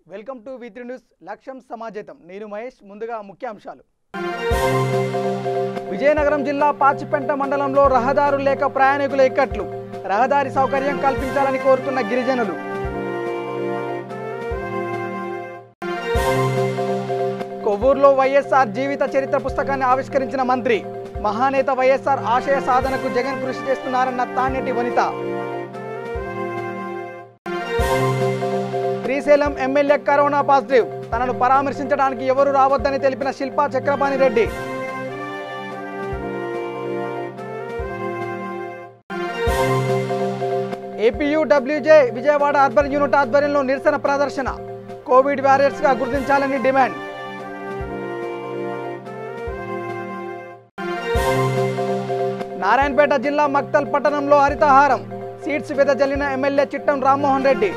Welcome to వి3 news లక్ష్యం సమాజేతం. నేను మహేష్. ముందుగా ముఖ్యాంశాలు. విజయనగరం జిల్లా పాచిపెంట మండలంలో రహదారులు లేక ప్రయాణికుల ఇక్కట్లు. రహదారి సౌకర్యం కల్పించాలని కోరుతున్న గిరిజనులు. కొవ్వూరులో వైఎస్ఆర్ జీవిత చరిత్ర పుస్తకాన్ని ఆవిష్కరించిన మంత్రి. మహానేత వైఎస్ఆర్ ఆశయ సాధనకు జగన్ కృషి చేస్తున్నారన్న Taneti Vanitha. Srisailam MLA corona positive. తనను పరామర్శించడానికి ఎవరు రావద్దని తెలిపిన Shilpa Chakrapani Reddy. APUWJ Vijayawada urban unit ఆధ్వర్యంలో నిరసన ప్రదర్శన. కోవిడ్ వారియర్స్ గా గుర్తించాలని డిమాండ్. నారాయణపేట జిల్లా మక్తల్ పట్టణంలో హరితహారం. సీడ్స్ వెదజల్లిన ఎమ్మెల్యే చిట్టం రామ్మోహన్ రెడ్డి.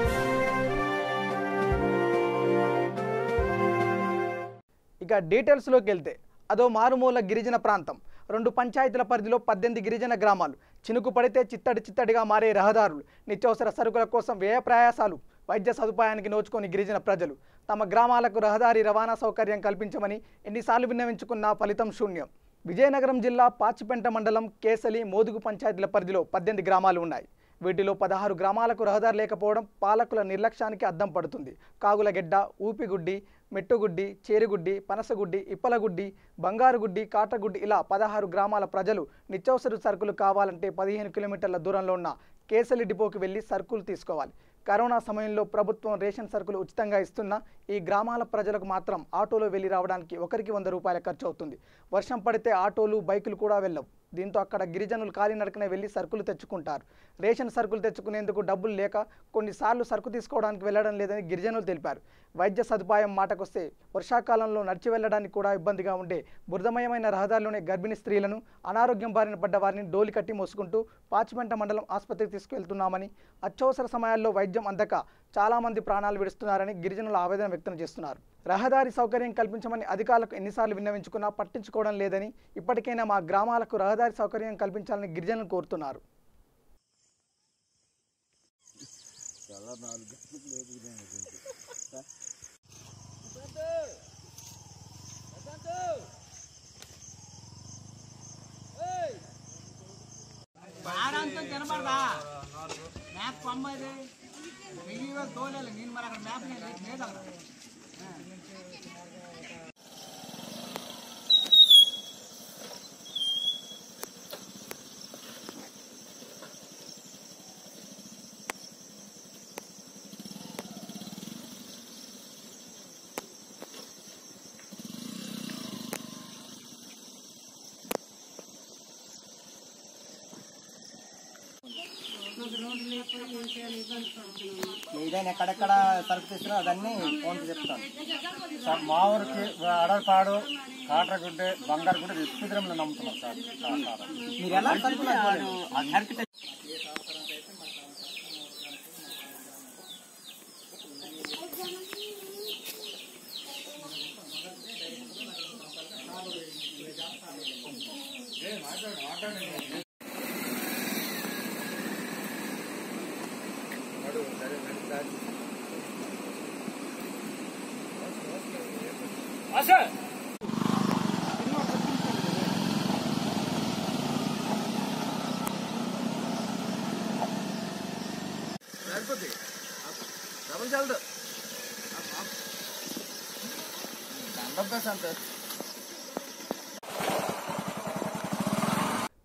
ఇక డీటెయిల్స్లోకి వెళ్తే అదో మారుమూల గిరిజన ప్రాంతం. 2 పంచాయతీల పరిధిలో 18 గిరిజన గ్రామాలు. చినుకు పడితే చిత్తడిగా మారే రహదారులు, నిత్యావసర సరుకుల కోసం వ్యయ ప్రయాసాలు, వైద్య సదుపాయానికి నోచుకొని గిరిజన ప్రజలు తమ గ్రామాలకు రహదారి రవాణా సౌకర్యం కల్పించమని ఎన్నిసార్లు విన్నవించుకున్నా ఫలితం శూన్యం. విజయనగరం జిల్లా పాచిపెంట మండలం కేసలి, మోదుగు పంచాయతీల పరిధిలో 18 గ్రామాలు ఉన్నాయి. వీటిలో 16 గ్రామాలకు రహదారి లేకపోవడం పాలకుల నిర్లక్ష్యానికి అద్దం పడుతుంది. కాగులగెడ్డ, ఊపిగుడ్డి, మెట్టుగుడ్డి, చేరుగుడ్డి, పనసగుడ్డి, ఇప్పలగుడ్డి, బంగారుగుడ్డి, కాటగుడ్డి ఇలా 16 గ్రామాల ప్రజలు నిత్యావసర సరుకులు కావాలంటే 15 కిలోమీటర్ల దూరంలో ఉన్న కేసలి డిపోకి వెళ్లి సరుకులు తీసుకోవాలి. కరోనా సమయంలో ప్రభుత్వం రేషన్ సరుకులు ఉచితంగా ఇస్తున్నా ఈ గ్రామాల ప్రజలకు మాత్రం ఆటోలో వెళ్లి రావడానికి ఒకరికి 100 రూపాయల ఖర్చు అవుతుంది. వర్షం పడితే ఆటోలు, బైకులు కూడా వెళ్ళవు. దీంతో అక్కడ గిరిజనులు కాలినడకనే వెళ్లి సరుకులు తెచ్చుకుంటారు. రేషన్ సరుకులు తెచ్చుకునేందుకు డబ్బులు లేక కొన్నిసార్లు సరుకు తీసుకోవడానికి వెళ్లడం లేదని గిరిజనులు తెలిపారు. వైద్య సదుపాయం మాటకొస్తే వర్షాకాలంలో నడిచి వెళ్లడానికి కూడా ఇబ్బందిగా ఉండే బురదమయమైన రహదారిలోనే గర్భిణీ స్త్రీలను, అనారోగ్యం బారిన పడ్డ వారిని డోలి కట్టి మోసుకుంటూ పాచిపెంట మండలం ఆసుపత్రికి తీసుకువెళ్తున్నామని, అత్యవసర సమయాల్లో వైద్యం అందక చాలామంది ప్రాణాలు విడుస్తున్నారని గిరిజనులు ఆవేదన వ్యక్తం చేస్తున్నారు. రహదారి సౌకర్యం కల్పించమని అధికారులకు ఎన్నిసార్లు విన్నవించుకున్నా పట్టించుకోవడం లేదని, ఇప్పటికైనా మా గ్రామాలకు రహదారి సౌకర్యం కల్పించాలని గిరిజనులు కోరుతున్నారు. ఏదైనా ఎక్కడెక్కడ సరుకు తీసుకున్నా అవన్నీ ఫోన్ చెప్తాను. మా ఊరికి అడపాడు, కాటరగుడ్డ, బంగారుగుడ్డ విశ్వద్రంలో నమ్ముతున్నాం సార్. మీరు ఎలా సరుకులు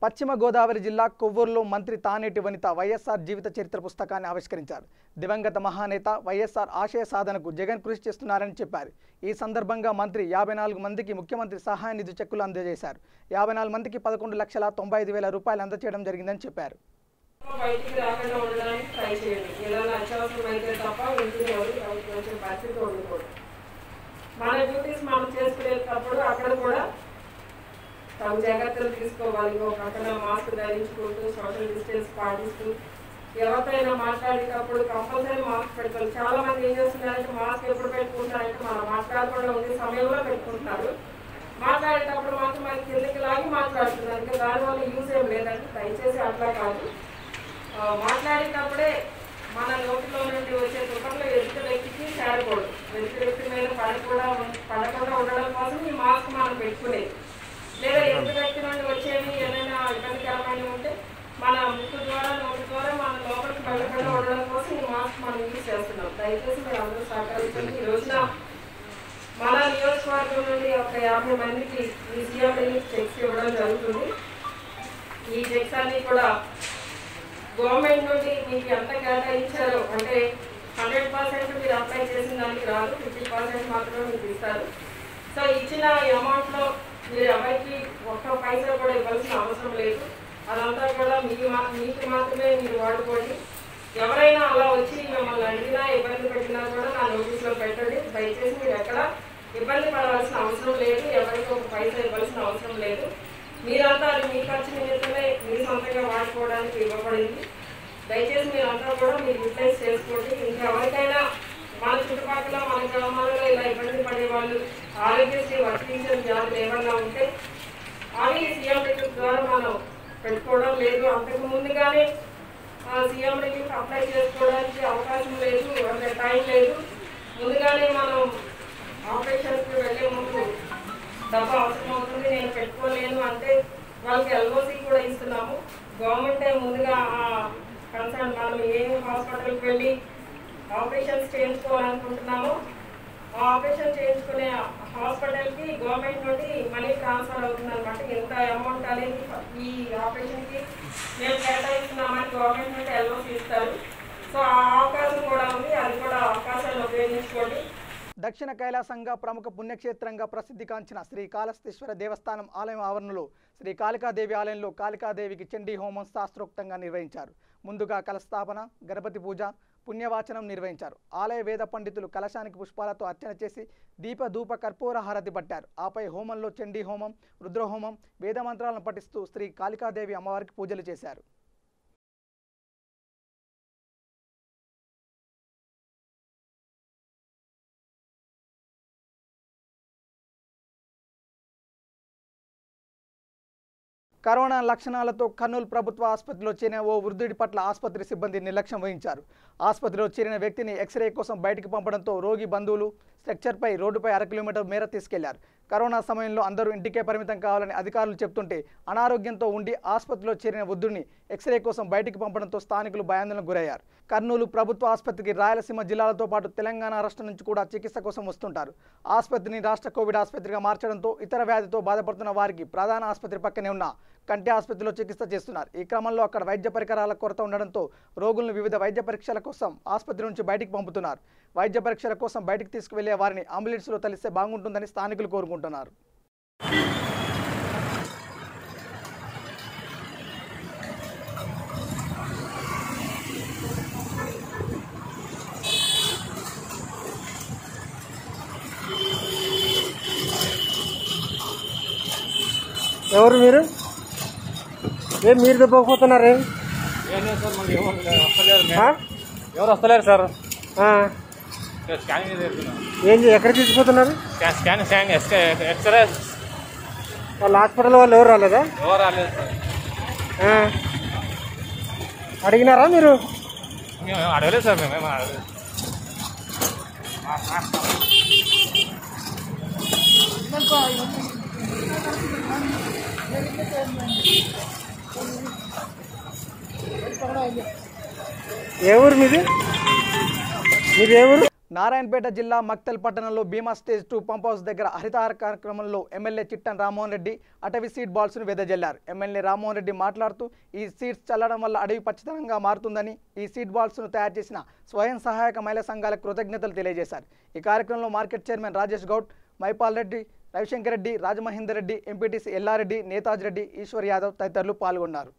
పశ్చిమ గోదావరి జిల్లా కొవ్వూరులో మంత్రి తానేటి వనిత వైఎస్ఆర్ జీవిత చరిత్ర పుస్తకాన్ని ఆవిష్కరించారు. దివంగత మహానేత వైఎస్ఆర్ ఆశయ సాధనకు జగన్ కృషి చేస్తున్నారని చెప్పారు. ఈ సందర్భంగా మంత్రి 54 మందికి ముఖ్యమంత్రి సహాయ నిధి చెక్కులు అందజేశారు. 54 మందికి 11,95,000 రూపాయలు అందజేయడం జరిగిందని చెప్పారు. బయటికి రాకుండా ఉండడానికి ట్రై చేయండి. ఏదైనా అత్యవసరం అయితే తప్ప ఇంటికి ఎవరు వచ్చిన పరిస్థితి ఉండకూడదు. మన డ్యూటీస్ మనం చేసుకునేటప్పుడు అక్కడ కూడా తమ జాగ్రత్తలు తీసుకోవాలి. ఒక పక్కన మాస్క్ ధరించుకుంటూ, సోషల్ డిస్టెన్స్ పాటిస్తూ, ఎవరితోనైనా మాట్లాడేటప్పుడు కంపల్సరీ మాస్క్ పెట్టుకోవాలి. చాలా మంది ఏం చేస్తున్నారంటే మాస్క్ ఎప్పుడు పెట్టుకుంటారంటే మనం మాట్లాడకుండా ఉండే సమయంలో పెట్టుకుంటున్నారు. మాట్లాడేటప్పుడు మాత్రం మనకి కిందకి లాగి మాట్లాడుతున్నారు. ఇంకా దానివల్ల యూజ్ ఏం లేదండి. దయచేసి అట్లా కాదు. మాట్లాడేటప్పుడే మన నోటిలో నుండి వచ్చే తుపర్లు ఎదుటి వ్యక్తికి చేరకూడదు. వ్యక్తి మీద పడకుండా ఉండడం కోసం ఈ మాస్క్ మనం పెట్టుకునేది. లేదా ఎదుటి వ్యక్తి నుండి వచ్చేవి ఏదైనా ఇబ్బందికరమైనవి ఉంటే మన ముక్కు ద్వారా నోటి ద్వారా మన లోపలికి వెళ్ళకుండా ఉండడం కోసం ఈ మాస్క్ మనం యూజ్ చేస్తున్నాం. దయచేసి మీరు అందరూ సహకరించండి. ఈ రోజున మన నియోజకవర్గం నుండి ఒక 50 మందికి ఈ సీఎం రిలీఫ్ చెక్స్ ఇవ్వడం జరుగుతుంది. ఈ చెక్స్ అన్ని కూడా గవర్నమెంట్ నుండి మీకు ఎంత కేటాయించారో అంటే 100% మీరు అప్లై చేసిన దానికి రాదు, 50% మాత్రమే మీకు ఇస్తారు. సో ఇచ్చిన అమౌంట్లో మీరు ఎవరికి ఒక్క పైసా కూడా ఇవ్వాల్సిన అవసరం లేదు. అదంతా కూడా మీకు మాత్రమే మీరు వాడుకోండి. ఎవరైనా అలా వచ్చి మిమ్మల్ని అడిగినా ఇబ్బంది పెట్టినా కూడా నా నోటీస్లో పెట్టండి. దయచేసి మీరు ఎక్కడ ఇబ్బంది పడవలసిన అవసరం లేదు, ఎవరికి ఒక పైసా ఇవ్వాల్సిన అవసరం లేదు. మీరంతా అది మీ ఖర్చు నిమిత్తమే మీ సొంతంగా వాడుకోవడానికి ఇవ్వబడింది. దయచేసి మీరంతా కూడా మీరు యూటిలైజ్ చేసుకోండి. ఇంకెవరికైనా మన చుట్టుపక్కల మన గ్రామాలలో ఇలా ఇబ్బంది పడే వాళ్ళు ఆరోగ్యశ్రీ వర్తించిన వ్యాధులు ఏమన్నా ఉంటే అవి సీఎం రిలీఫ్ ద్వారా మనం పెట్టుకోవడం లేదు. అంతకు ముందుగానే సీఎం రిలీఫ్ అప్లై చేసుకోవడానికి అవకాశం లేదు, అంటే టైం లేదు. ముందుగానే మనం ఆపరేషన్స్కి వెళ్ళే ముందు డబ్బు అవసరం అవుతుంది, నేను పెట్టుకోలేను అంటే వాళ్ళకి ఎల్ఓసి కూడా ఇస్తున్నాము. గవర్నమెంటే ముందుగా కన్సర్న్ మనం ఏ హాస్పిటల్కి వెళ్ళి ఆపరేషన్స్ చేయించుకోవాలనుకుంటున్నామో ఆ ఆపరేషన్ చేయించుకునే హాస్పిటల్కి గవర్నమెంట్ నుండి మనీ ట్రాన్స్ఫర్ అవుతుంది అనమాట. ఎంత అమౌంట్ అనేది ఈ ఆపరేషన్కి మేము కేటాయిస్తున్నామని గవర్నమెంట్ నుండి ఎల్ఓసి ఇస్తారు. సో ఆ అవకాశం కూడా ఉంది, అది కూడా అవకాశాన్ని ఉపయోగించుకోండి. దక్షిణ కైలాసంగా ప్రముఖ పుణ్యక్షేత్రంగా ప్రసిద్ధిగాంచిన శ్రీ కాళహస్తీశ్వర దేవస్థానం ఆలయం ఆవరణలో శ్రీ కాళికాదేవి ఆలయంలో కాళికాదేవికి చండీ హోమం శాస్త్రోక్తంగా నిర్వహించారు. ముందుగా కలస్థాపన, గణపతి పూజ, పుణ్యవాచనం నిర్వహించారు. ఆలయ వేద పండితులు కలశానికి పుష్పాలతో అర్చన చేసి దీప ధూప కర్పూర హారతి పట్టారు. ఆపై హోమంలో చండీ హోమం, రుద్రహోమం, వేద మంత్రాలను పఠిస్తూ శ్రీ కాళికాదేవి అమ్మవారికి పూజలు చేశారు. కరోనా లక్షణాలతో కర్నూలు ప్రభుత్వ ఆసుపత్రిలో చేరిన ఓ వృద్ధుడి పట్ల ఆసుపత్రి సిబ్బంది నిర్లక్ష్యం వహించారు. ఆసుపత్రిలో చేరిన వ్యక్తిని ఎక్స్రే కోసం బయటికి పంపడంతో రోగి బంధువులు స్ట్రక్చర్పై రోడ్డుపై 1/2 కిలోమీటర్ మేర తీసుకెళ్లారు. కరోనా సమయంలో అందరూ ఇంటికే పరిమితం కావాలని అధికారులు చెబుతుంటే అనారోగ్యంతో ఉండి ఆసుపత్రిలో చేరిన వృద్ధుడిని ఎక్స్రే కోసం బయటికి పంపడంతో స్థానికులు భయాందోళనకు గురయ్యారు. కర్నూలు ప్రభుత్వ ఆసుపత్రికి రాయలసీమ జిల్లాలతో పాటు తెలంగాణ రాష్ట్రం నుంచి కూడా చికిత్స కోసం వస్తుంటారు. ఆసుపత్రిని రాష్ట్ర కోవిడ్ ఆసుపత్రిగా మార్చడంతో ఇతర వ్యాధితో బాధపడుతున్న వారికి ప్రధాన ఆసుపత్రి పక్కనే ఉన్న కంటి ఆసుపత్రిలో చికిత్స చేస్తున్నారు. ఈ క్రమంలో అక్కడ వైద్య పరికరాల కొరత ఉండడంతో రోగులను వివిధ వైద్య పరీక్షల కోసం ఆసుపత్రి నుంచి బయటికి పంపుతున్నారు. వైద్య పరీక్షల కోసం బయటికి తీసుకువెళ్లే వారిని అంబులెన్స్లో తలిస్తే బాగుంటుందని స్థానికులు కోరుకుంటున్నారు. ఎవరు మీరు? ఏం మీరు దెబ్బకపోతున్నారే? ఎవరు వస్తలేరు సార్. ఏంటి ఎక్కడ తీసుకుపోతున్నారు? ఎక్స్రే వాళ్ళ హాస్పిటల్ వాళ్ళు ఎవరు రాలేదా? ఎవరు రాలేదు సార్. అడిగినారా మీరు? మేము అడగలేదు సార్, మేమేమో అడగలేదు. ఏ ఊరు మీది? మీది ఏ ఊరు? నారాయణపేట జిల్లా మక్తల్ పట్టణంలో భీమా స్టేజ్ 2 పంప్ హౌస్ దగ్గర హరితహార కార్యక్రమంలో ఎమ్మెల్యే చిట్టన్ రామ్మోహన్ రెడ్డి అటవీ సీడ్ బాల్స్ను వెదజల్లారు. ఎమ్మెల్యే రామ్మోహన్ రెడ్డి మాట్లాడుతూ ఈ సీడ్స్ చల్లడం వల్ల అడవి పచ్చదనంగా మారుతుందని, ఈ సీడ్ బాల్స్ను తయారు చేసిన స్వయం సహాయక మహిళా సంఘాలకు కృతజ్ఞతలు తెలియజేశారు. ఈ కార్యక్రమంలో market chairman Rajesh Goud, Maipal Reddy, Ravishankar Reddy, Rajamahender Reddy, MPTC Yellareddy, Netaj Reddy, Eshwar Yadav తదితరులు పాల్గొన్నారు.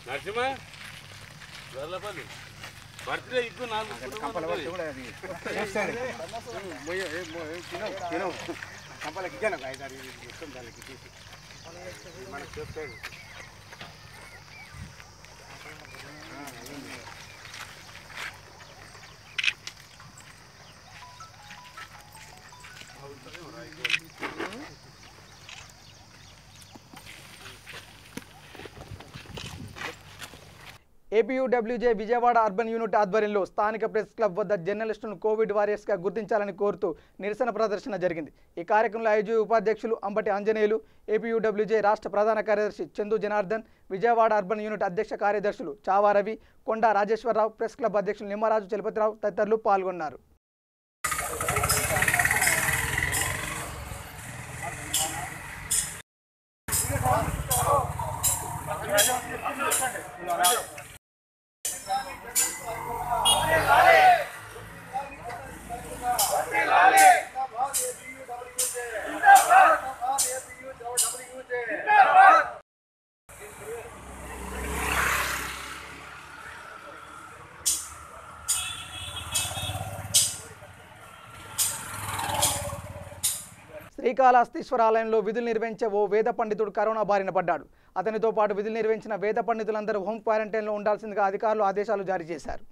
నరసింహ వెళ్ళపల్లి బర్త్డే ఇద్దు నాకు కంపలకి ఇచ్చాను 5-6 ఇష్టం దానికి తీసి మనకు చెప్తాడు. ఏపీయూడబ్ల్యూజే విజయవాడ అర్బన్ యూనిట్ ఆధ్వర్యంలో స్థానిక ప్రెస్ క్లబ్ వద్ద జర్నలిస్టులను కోవిడ్ వారియర్స్గా గుర్తించాలని కోరుతూ నిరసన ప్రదర్శన జరిగింది. ఈ కార్యక్రమంలో ఐజీ ఉపాధ్యక్షులు అంబటి ఆంజనేయులు, ఏపీయూడబ్ల్యూజే రాష్ట్ర ప్రధాన కార్యదర్శి చందు జనార్దన్, విజయవాడ అర్బన్ యూనిట్ అధ్యక్ష కార్యదర్శులు చావా రవి, కొండా రాజేశ్వరరావు, ప్రెస్ క్లబ్ అధ్యక్షులు నిమ్మరాజు చలపతిరావు తదితరులు పాల్గొన్నారు. శ్రీకాళహస్తీశ్వర ఆలయంలో విధులు నిర్వహించే ఓ వేద పండితుడు కరోనా బారిన పడ్డాడు. అతనితో పాటు విధులు నిర్వహించిన వేద పండితులందరూ హోం క్వారంటైన్లో ఉండాల్సిందిగా అధికారులు ఆదేశాలు జారీ చేశారు.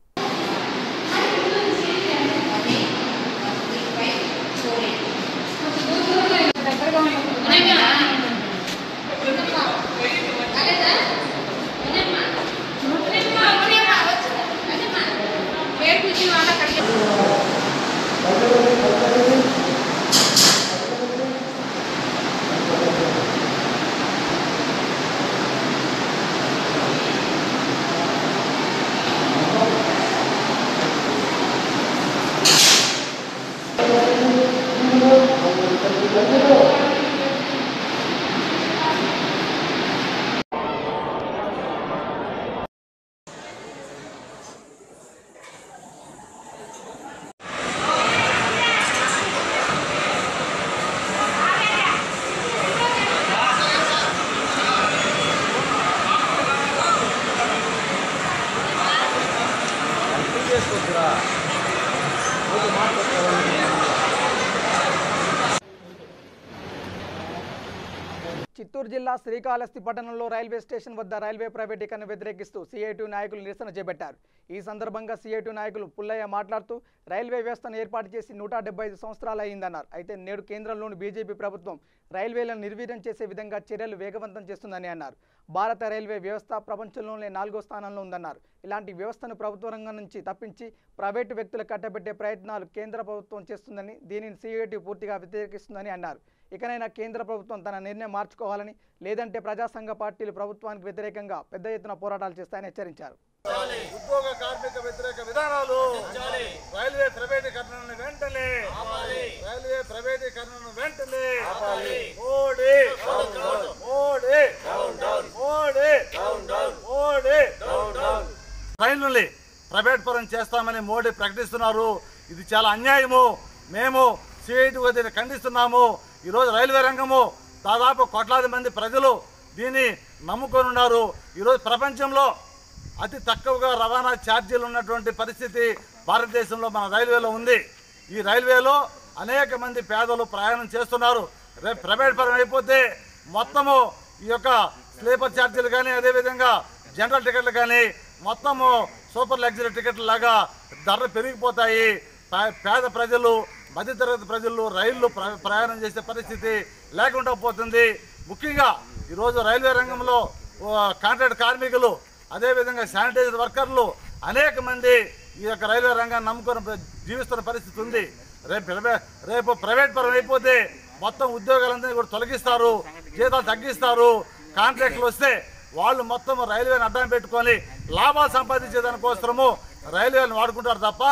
చిత్తూరు జిల్లా శ్రీకాళహస్తి పట్టణంలో రైల్వే స్టేషన్ వద్ద రైల్వే ప్రైవేటీకరణ వ్యతిరేకిస్తూ సిఐటి నాయకులు నిరసన చేపట్టారు. ఈ సందర్భంగా సిఐటి నాయకులు పుల్లయ్య మాట్లాడుతూ రైల్వే వ్యవస్థను ఏర్పాటు చేసి 175 సంవత్సరాలు అయిందన్నారు. అయితే నేడు కేంద్రంలోని బీజేపీ ప్రభుత్వం రైల్వేలను నిర్వీర్యం చేసే విధంగా చర్యలు వేగవంతం చేస్తుందని అన్నారు. భారత రైల్వే వ్యవస్థ ప్రపంచంలోనే 4వ స్థానంలో ఉందన్నారు. ఇలాంటి వ్యవస్థను ప్రభుత్వ రంగం నుంచి తప్పించి ప్రైవేటు వ్యక్తులకు కట్టబెట్టే ప్రయత్నాలు కేంద్ర ప్రభుత్వం చేస్తుందని, దీనిని సిఐటి పూర్తిగా వ్యతిరేకిస్తుందని అన్నారు. ఇకనైనా కేంద్ర ప్రభుత్వం తన నిర్ణయం మార్చుకోవాలని, లేదంటే ప్రజాసంఘ పార్టీలు ప్రభుత్వానికి వ్యతిరేకంగా పెద్ద ఎత్తున పోరాటాలు చేస్తాయని హెచ్చరించారు. ఉద్యోగ కార్మిక వ్యతిరేక విధానాలు, రైల్వే ప్రైవేటీకరణను వెంటనే, రైల్వే ప్రైవేటీకరణను వెంటనే, మోడీ మోడీ మోడీ మోడీ. రైలుని ప్రైవేట్ పరం చేస్తామని మోడీ ప్రకటిస్తున్నారు. ఇది చాలా అన్యాయము. మేము సిఐటిగా దీన్ని ఖండిస్తున్నాము. ఈరోజు రైల్వే రంగము దాదాపు కోట్లాది మంది ప్రజలు దీన్ని నమ్ముకొని ఉన్నారు. ఈరోజు ప్రపంచంలో అతి తక్కువగా రవాణా ఛార్జీలు ఉన్నటువంటి పరిస్థితి భారతదేశంలో మన రైల్వేలో ఉంది. ఈ రైల్వేలో అనేక మంది పేదలు ప్రయాణం చేస్తున్నారు. రేపు ప్రైవేట్ పరం అయిపోతే మొత్తము ఈ యొక్క స్లీపర్ ఛార్జీలు కానీ, అదేవిధంగా జనరల్ టికెట్లు కానీ, మొత్తము సూపర్ లగ్జరీ టికెట్ల లాగా ధరలు పెరిగిపోతాయి. పేద ప్రజలు, మధ్యతరగతి ప్రజలు రైళ్లు ప్రయాణం చేసే పరిస్థితి లేకుండా పోతుంది. ముఖ్యంగా ఈరోజు రైల్వే రంగంలో కాంట్రాక్ట్ కార్మికులు, అదేవిధంగా శానిటైజర్ వర్కర్లు అనేక మంది ఈ యొక్క రైల్వే రంగాన్ని నమ్ముకొని జీవిస్తున్న పరిస్థితి ఉంది. రేపు ప్రైవేట్ పరం అయిపోతే మొత్తం ఉద్యోగాలందరినీ కూడా తొలగిస్తారు, జీతాలు తగ్గిస్తారు. కాంట్రాక్టులు వస్తే వాళ్ళు మొత్తం రైల్వేని అడ్డం పెట్టుకొని లాభాలు సంపాదించే దానికోసము రైల్వేలను వాడుకుంటారు తప్ప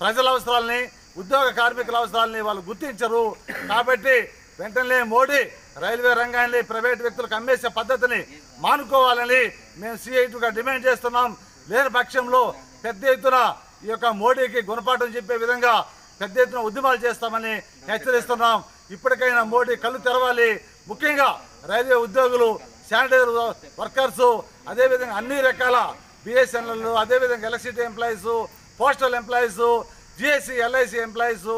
ప్రజల అవసరాలని, ఉద్యోగ కార్మికుల అవసరాలని వాళ్ళు గుర్తించరు. కాబట్టి వెంటనే మోడీ రైల్వే రంగాన్ని ప్రైవేట్ వ్యక్తులకు అమ్మేసే పద్ధతిని మానుకోవాలని మేము సిఐటిగా డిమాండ్ చేస్తున్నాం. లేని పక్షంలో పెద్ద ఎత్తున ఈ యొక్క మోడీకి గుణపాఠం చెప్పే విధంగా పెద్ద ఎత్తున ఉద్యమాలు చేస్తామని హెచ్చరిస్తున్నాం. ఇప్పటికైనా మోడీ కళ్ళు తెరవాలి. ముఖ్యంగా రైల్వే ఉద్యోగులు, శానిటైజర్ వర్కర్సు, అదేవిధంగా అన్ని రకాల బిఎస్ఎన్ఎల్, అదేవిధంగా electricity employees, postal employees, GSC, LIC employees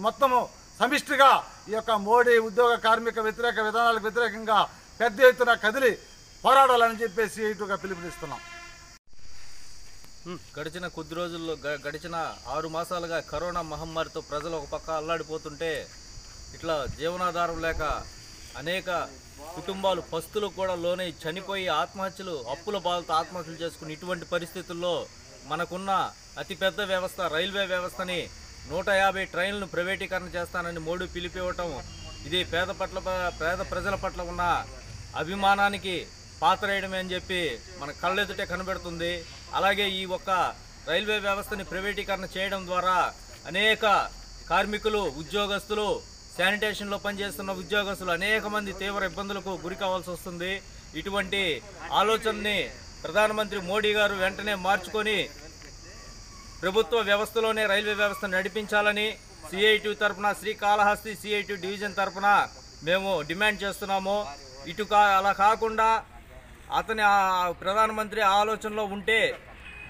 మొత్తము సమిష్టిగా ఈ యొక్క మోడీ ఉద్యోగ కార్మిక వ్యతిరేక విధానాలకు వ్యతిరేకంగా పెద్ద ఎత్తున కదిలి పోరాడాలని చెప్పేసి ఇటుగా పిలుపునిస్తున్నాం. గడిచిన కొద్ది రోజుల్లో గడిచిన 6 మాసాలుగా కరోనా మహమ్మారితో ప్రజలు ఒక పక్క అల్లాడిపోతుంటే, ఇట్లా జీవనాధారం లేక అనేక కుటుంబాలు పస్తులు కూడా లోనై చనిపోయి ఆత్మహత్యలు, అప్పుల బాధలతో ఆత్మహత్యలు చేసుకుని ఇటువంటి పరిస్థితుల్లో మనకున్న అతిపెద్ద వ్యవస్థ రైల్వే వ్యవస్థని 150 ట్రైన్లను ప్రైవేటీకరణ చేస్తానని మోడీ పిలిపివ్వటం ఇది పేద ప్రజల పట్ల ఉన్న అభిమానానికి పాతరేయడమే అని చెప్పి మన కళ్ళెదుటే కనబడుతుంది. అలాగే ఈ ఒక్క రైల్వే వ్యవస్థని ప్రైవేటీకరణ చేయడం ద్వారా అనేక కార్మికులు, ఉద్యోగస్తులు, శానిటేషన్లో పనిచేస్తున్న ఉద్యోగస్తులు అనేక మంది తీవ్ర ఇబ్బందులకు గురి కావాల్సి వస్తుంది. ఇటువంటి ఆలోచనని ప్రధానమంత్రి మోడీ గారు వెంటనే మార్చుకొని ప్రభుత్వ వ్యవస్థలోనే రైల్వే వ్యవస్థను నడిపించాలని సిఐటి తరఫున, శ్రీకాళహస్తి సిఐటి డివిజన్ తరఫున మేము డిమాండ్ చేస్తున్నాము. అలా కాకుండా అతని ప్రధానమంత్రి ఆలోచనలో ఉంటే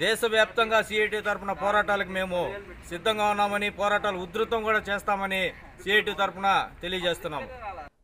దేశవ్యాప్తంగా సిఐటి తరఫున పోరాటాలకు మేము సిద్ధంగా ఉన్నామని, పోరాటాలు ఉధృతం కూడా చేస్తామని సిఐటి తరఫున తెలియజేస్తున్నాము.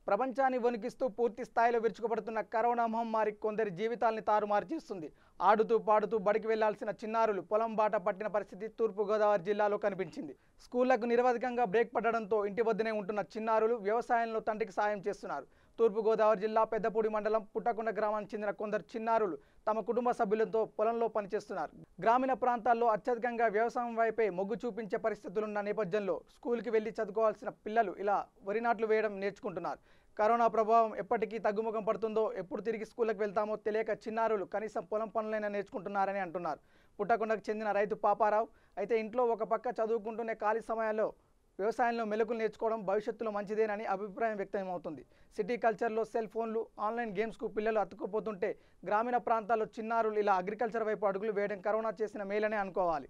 ప్రపంచాన్ని వణికిస్తూ పూర్తి స్థాయిలో విరుచుకుపడుతున్న కరోనా మహమ్మారి కొందరి జీవితాల్ని తారుమారు చేస్తుంది. ఆడుతూ పాడుతూ బడికి వెళ్లాల్సిన చిన్నారులు పొలం బాట పట్టిన పరిస్థితి తూర్పుగోదావరి జిల్లాలో కనిపించింది. స్కూళ్లకు నిరవధికంగా బ్రేక్ పడడంతో ఇంటి వద్దనే ఉంటున్న చిన్నారులు వ్యవసాయంలో తండ్రికి సాయం చేస్తున్నారు. తూర్పుగోదావరి జిల్లా పెద్దపూడి మండలం పుట్టకొండ గ్రామానికి చెందిన కొందరు చిన్నారులు తమ కుటుంబ సభ్యులతో పొలంలో పనిచేస్తున్నారు. గ్రామీణ ప్రాంతాల్లో అత్యధికంగా వ్యవసాయం వైపే మొగ్గు చూపించే పరిస్థితులున్న నేపథ్యంలో స్కూల్కి వెళ్లి చదువుకోవాల్సిన పిల్లలు ఇలా వరి నాట్లు వేయడం నేర్చుకుంటున్నారు. కరోనా ప్రభావం ఎప్పటికీ తగ్గుముఖం పడుతుందో, ఎప్పుడు తిరిగి స్కూళ్ళకు వెళ్తామో తెలియక చిన్నారులు కనీసం పొలం పనులైనా నేర్చుకుంటున్నారని అంటున్నారు. పుట్టకొండకు చెందిన రైతు పాపారావు అయితే ఇంట్లో ఒక పక్క చదువుకుంటూనే ఖాళీ సమయాల్లో వ్యవసాయంలో మెలకులు నేర్చుకోవడం భవిష్యత్తులో మంచిదేనని అభిప్రాయం వ్యక్తమవుతుంది. సిటీ కల్చర్లో సెల్ ఫోన్లు, ఆన్లైన్ గేమ్స్కు పిల్లలు అతుక్కుపోతుంటే గ్రామీణ ప్రాంతాల్లో చిన్నారులు ఇలా అగ్రికల్చర్ వైపు అడుగులు వేయడం కరోనా చేసిన మేలనే అనుకోవాలి.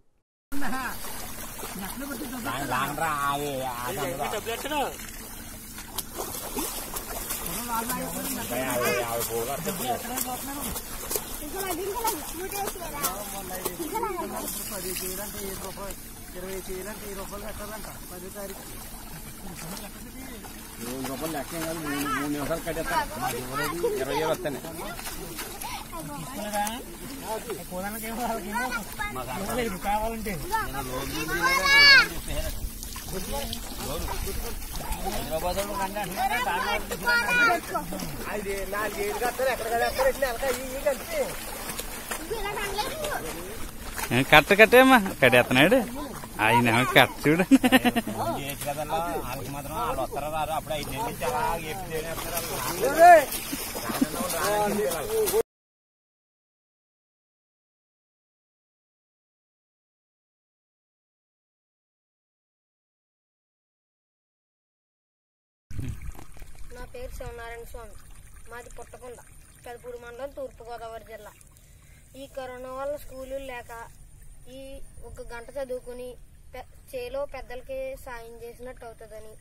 కట్టేమ్మా కట్టేస్తున్నాడు ఆయన కట్ట చూడు. నా పేరు శివనారాయణ స్వామి. మాది పుట్టకొండ, పెదపూడి మండలం, తూర్పుగోదావరి జిల్లా. ఈ కరోనా వల్ల స్కూలు లేక ఈ 1 గంట చదువుకుని చేలో పెద్దలకి సాయం చేసినట్టు అవుతుందని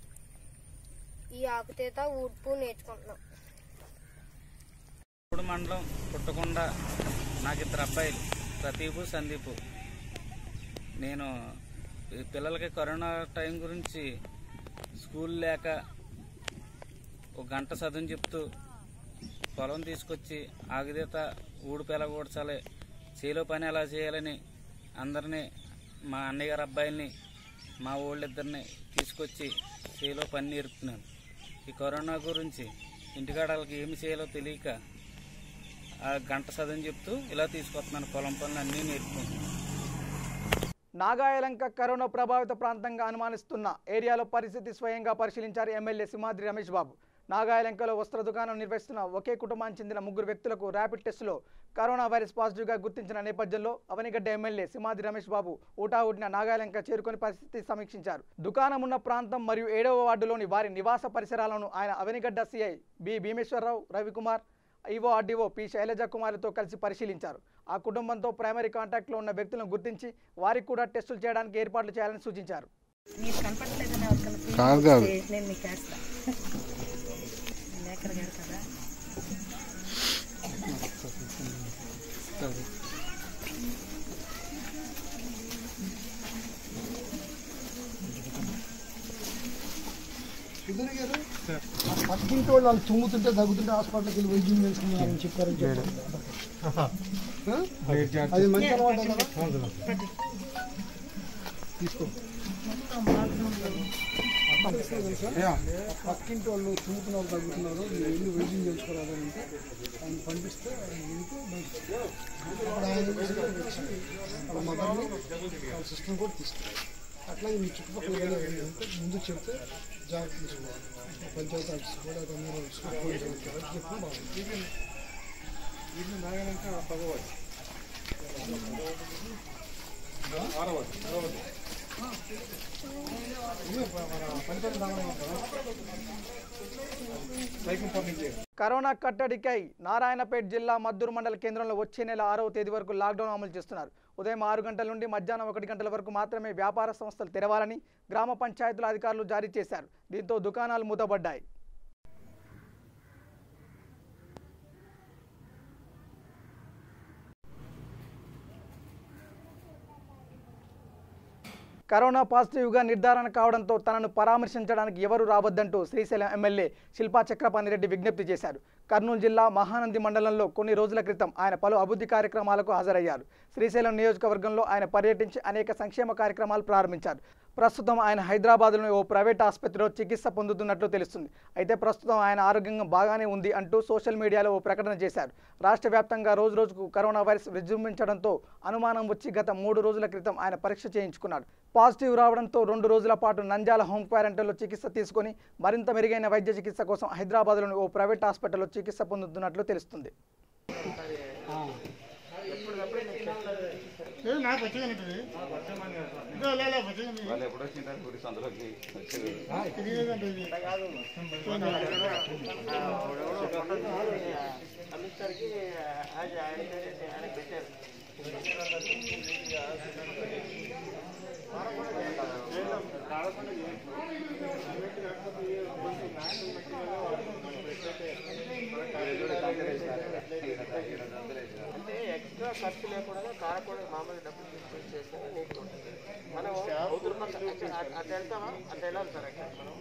ఈ ఆకుతీత ఊడ్పు నేర్చుకుంటున్నాం. పుట్టపూడి మండలం పుట్టకొండ. నాకు 2 అబ్బాయిలు, ప్రదీపు, సందీపు. నేను ఈ పిల్లలకి కరోనా టైం గురించి స్కూల్ లేక 1 గంట చదువుని చెప్తూ పొలం తీసుకొచ్చి ఆగిదీత ఊడిపు ఎలా ఊడ్చాలి, చేలో పని ఎలా చేయాలని అందరినీ, మా అన్నయ్య గారి అబ్బాయిల్ని, మా ఊళ్ళిద్దరిని తీసుకొచ్చి చేలో పని నేర్పుతున్నాను. ఈ కరోనా గురించి ఇంటికాడ వాళ్ళకి ఏమి చేయాలో తెలియక 1 గంట చదువుని చెప్తూ ఇలా తీసుకొస్తున్నాను. పొలం పనులు అన్నీ నేర్పుకుంటున్నాను. నాగాయలంక కరోనా ప్రభావిత ప్రాంతంగా అనుమానిస్తున్న ఏరియాలో పరిస్థితి స్వయంగా పరిశీలించారు ఎమ్మెల్యే సింహాద్రి రమేష్ బాబు. నాగాయలంకలో వస్త్ర దుకాణం నిర్వహిస్తున్న ఒకే కుటుంబానికి చెందిన 3 వ్యక్తులకు ర్యాపిడ్ టెస్టులో కరోనా వైరస్ పాజిటివ్గా గుర్తించిన నేపథ్యంలో అవనిగడ్డ ఎమ్మెల్యే సింహాద్రి రమేష్ బాబు ఊటాఊటిన నాగాయలంక చేరుకొని పరిస్థితి సమీక్షించారు. దుకాణం ఉన్న ప్రాంతం మరియు 7వ వార్డులోని వారి నివాస పరిసరాలను ఆయన Avanigadda CI B Bheemeswararao, Ravikumar, EO RDO P Sailaja కుమార్తో కలిసి పరిశీలించారు. ఆ కుటుంబంతో ప్రైమరీ కాంటాక్ట్లో ఉన్న వ్యక్తులను గుర్తించి వారికి కూడా టెస్టులు చేయడానికి ఏర్పాట్లు చేయాలని సూచించారు. పక్కింటి వాళ్ళు తుమ్ముతుంటే దగ్గుతుంటే హాస్పిటల్కి వెళ్ళి వైద్యం చేసుకున్నారని చెప్పారని అది మంచి అలవాటు తీసుకో. పక్కింటి వాళ్ళు తుమ్ముతున్నారు తగ్గుతున్నారు మీరు వెళ్ళి వైద్యం చేసుకోరాలంటే ఆయన పంపిస్తే అప్పుడు ఆయన వచ్చి వాళ్ళ మదర్ని వాళ్ళ సిస్టర్ని కూడా తీసుకున్నారు. అట్లాగే మీ చుట్టుపక్కల ఏంటంటే ముందు చెప్తే జాగ్రత్త తీసుకోవాలి. పంచాయతీ ఆఫీస్ కూడా చెప్పిన బాగుంది. వీటిని నాగనంటే పగవాలి కరోనా కట్టడికై నారాయణపేట జిల్లా మద్దూరు మండల కేంద్రంలో వచ్చే నెల 6వ తేదీ వరకు లాక్డౌన్ అమలు చేస్తున్నారు. ఉదయం 6 గంటల నుండి మధ్యాహ్నం 1 గంటల వరకు మాత్రమే వ్యాపార సంస్థలు తెరవాలని గ్రామ పంచాయతీల అధికారులు జారీ చేశారు. దీంతో దుకాణాలు మూతపడ్డాయి. కరోనా పాజిటివ్గా నిర్ధారణ కావడంతో తనను పరామర్శించడానికి ఎవరూ రావద్దంటూ శ్రీశైలం ఎమ్మెల్యే శిల్పా చక్రపాణిరెడ్డి విజ్ఞప్తి చేశారు. కర్నూలు జిల్లా మహానంది మండలంలో కొన్ని రోజుల క్రితం ఆయన పలు అభివృద్ధి కార్యక్రమాలకు హాజరయ్యారు. శ్రీశైలం నియోజకవర్గంలో ఆయన పర్యటించి అనేక సంక్షేమ కార్యక్రమాలు ప్రారంభించారు. ప్రస్తుతం ఆయన హైదరాబాద్లోని ఓ ప్రైవేట్ ఆసుపత్రిలో చికిత్స పొందుతున్నట్లు తెలుస్తుంది. అయితే ప్రస్తుతం ఆయన ఆరోగ్యంగా బాగానే ఉంది అంటూ సోషల్ మీడియాలో ఓ ప్రకటన చేశారు. రాష్ట్ర వ్యాప్తంగా రోజురోజుకు కరోనా వైరస్ విజృంభించడంతో అనుమానం వచ్చి గత 3 రోజుల క్రితం ఆయన పరీక్ష చేయించుకున్నాడు. పాజిటివ్ రావడంతో 2 రోజుల పాటు నంద్యాల హోమ్ క్వారంటైన్లో చికిత్స తీసుకుని మరింత మెరుగైన వైద్య చికిత్స కోసం హైదరాబాద్లోని ఓ ప్రైవేట్ హాస్పిటల్లో చికిత్స పొందుతున్నట్లు తెలుస్తుంది. అంటే ఎక్స్ట్రా ఖర్చు లేకుండా కారకూడదు మామూలు డబ్బులు తీసుకొని చేస్తే నీకు మనం అట్లా వెళ్తామా అట్లా వెళ్ళాలి సార్. అక్కడ మనం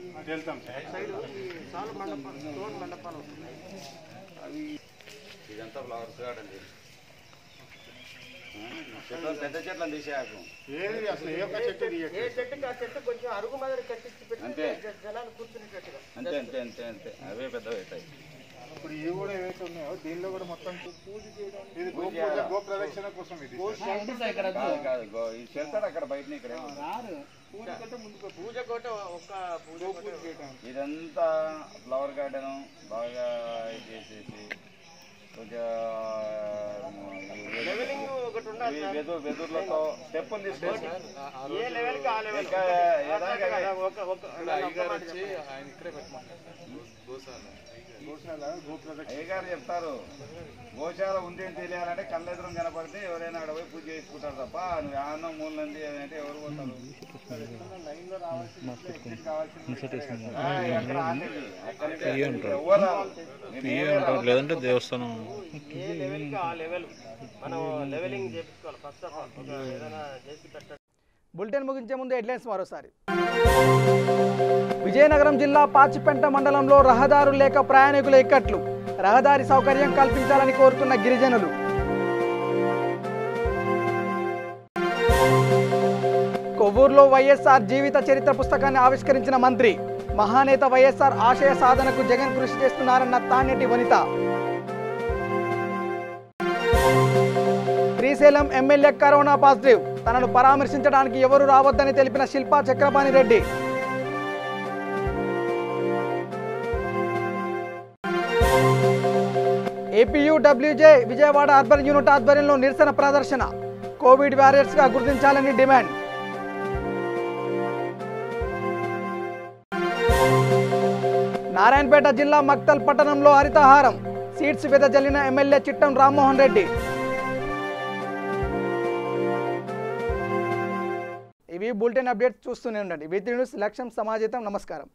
సైడ్ ఈ సాలు మండపాలు స్టోన్ మండపాలు వస్తున్నాయి. అవి ఇదంతా ఫ్లవర్స్ గార్డెన్ పెద్ద చెట్లను తీసేయాలి. ఏ చెట్టుకి ఆ చెట్టు కొంచెం అరుగు మాదిరి కట్టించి పెట్టి జనాలు కూర్చునేటట్టుగా అంతే అంతే అంతే అంతే అవే పెద్దవి అవుతాయి. ఇప్పుడు ఇవి కూడా ఏవైతే ఉన్నాయో దీనిలో కూడా మొత్తం పూజ చేయడం ఇది గో ప్రదక్షిణ కోసం ఇది ఈ చేస్తాడు అక్కడ బయట ఇక్కడ పూజ కోట ఒక పూజ ఇదంతా ఫ్లవర్ గార్డెన్ బాగా చేసేసి కొంచెం వెదుర్లతో స్టెప్పులు తీసుకోండి. ఏ లెవెల్కి ఆ లెవెల్ ఆయన ఇక్కడే పెట్టమంటారు. అయ్యగారు చెప్తారు గోశాల ఉంది అని తెలియాలంటే కళ్ళెదురం కనపడితే ఎవరైనా అక్కడ పోయి పూజ చేసుకుంటారు తప్ప నువ్వు ఆనందం మూలంది అంటే ఎవరు పోతారు. లేదంటే దేవస్థానం ఏ లెవెల్కి ఆ లెవెల్ మనం లెవెలింగ్ చేపించుకోవాలి. ఫస్ట్ ఆఫ్ ఆల్ ఏదైనా చేసి పెట్టండి. బులెటిన్ ముగించే ముందు హెడ్లైన్స్ మరోసారి. విజయనగరం జిల్లా పాచిపెంట మండలంలో రహదారులు లేక ప్రయాణికుల ఇక్కట్లు. రహదారి సౌకర్యం కల్పించాలని కోరుతున్న గిరిజనులు. కొవ్వూరులో వైఎస్ఆర్ జీవిత చరిత్ర పుస్తకాన్ని ఆవిష్కరించిన మంత్రి. మహానేత వైఎస్ఆర్ ఆశయ సాధనకు జగన్ కృషి చేస్తున్నారన్న Taneti Vanitha. Srisailam MLA corona positive. తనను పరామర్శించడానికి ఎవరూ రావద్దని తెలిపిన Shilpa Chakrapanireddy. APUWJ Vijayawada urban unit ఆధ్వర్యంలో నిరసన ప్రదర్శన. కోవిడ్ వారియర్స్ గా గుర్తించాలని డిమాండ్. నారాయణపేట జిల్లా మక్తల్ పట్టణంలో హరితహారం. సీడ్స్ వెదజల్లిన ఎమ్మెల్యే చిట్టం రామ్మోహన్ రెడ్డి. ఇవి బులెటిన్ అప్డేట్స్ చూస్తూనే ఉండండి. విత్ న్యూస్ లక్ష్యం సమాజం. నమస్కారం.